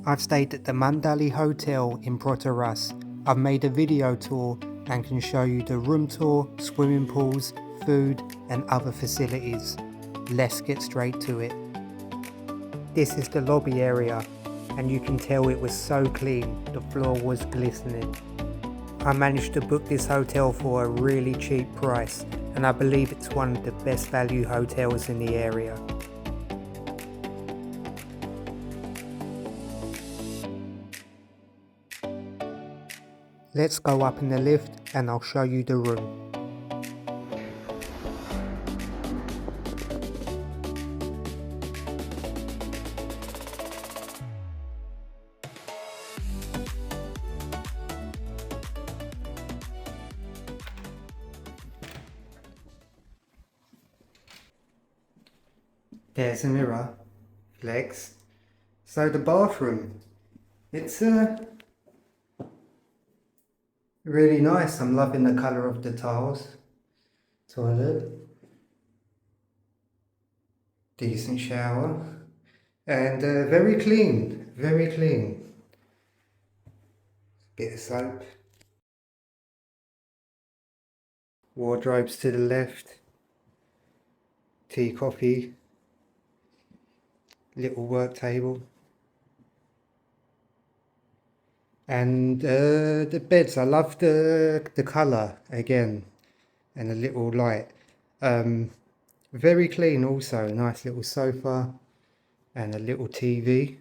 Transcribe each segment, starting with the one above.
I've stayed at the Mandali Hotel in Protaras. I've made a video tour and can show you the room tour, swimming pools, food and other facilities. Let's get straight to it. This is the lobby area and you can tell it was so clean, the floor was glistening. I managed to book this hotel for a really cheap price and I believe it's one of the best value hotels in the area. Let's go up in the lift and I'll show you the room. There's a mirror, flex. So the bathroom, it's really nice. I'm loving the colour of the tiles. Toilet, decent shower, and very clean, very clean. Bit of soap. Wardrobes to the left. Tea, coffee. Little work table. And the beds, I love the colour again, and a little light. Very clean also, nice little sofa and a little TV.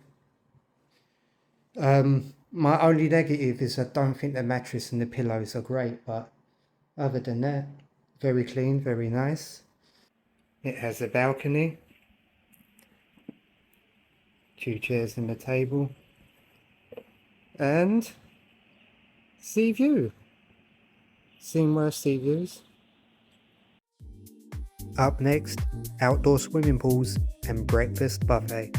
My only negative is I don't think the mattress and the pillows are great, but other than that, very clean, very nice. It has a balcony, 2 chairs and a table. And sea view. Seen worse sea views. Up next, outdoor swimming pools and breakfast buffet.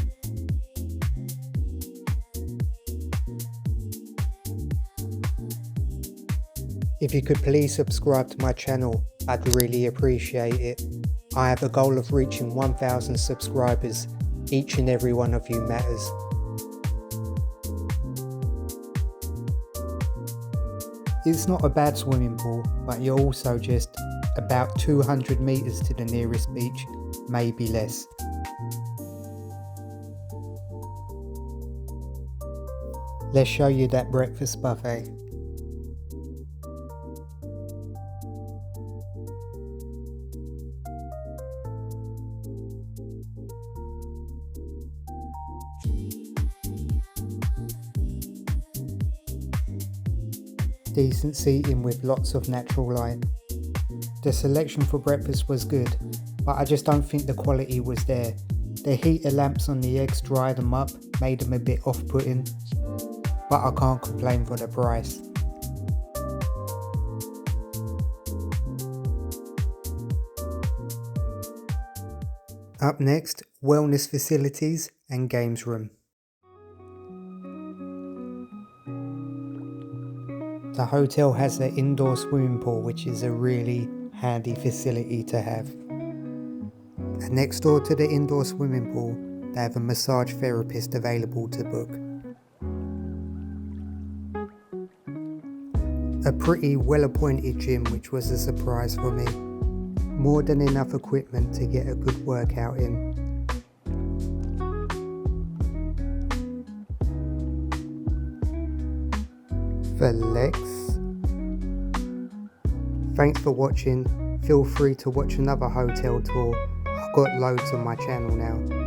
If you could please subscribe to my channel, I'd really appreciate it. I have a goal of reaching 1,000 subscribers. Each and every one of you matters. It's not a bad swimming pool, but you're also just about 200 meters to the nearest beach, maybe less. Let's show you that breakfast buffet. Decent seating with lots of natural light. The selection for breakfast was good, but I just don't think the quality was there. The heater lamps on the eggs dried them up, made them a bit off-putting, but I can't complain for the price. Up next, wellness facilities and games room. The hotel has an indoor swimming pool, which is a really handy facility to have. And next door to the indoor swimming pool, they have a massage therapist available to book. A pretty well-appointed gym, which was a surprise for me. More than enough equipment to get a good workout in. Flex. Thanks for watching. Feel free to watch another hotel tour. I've got loads on my channel now.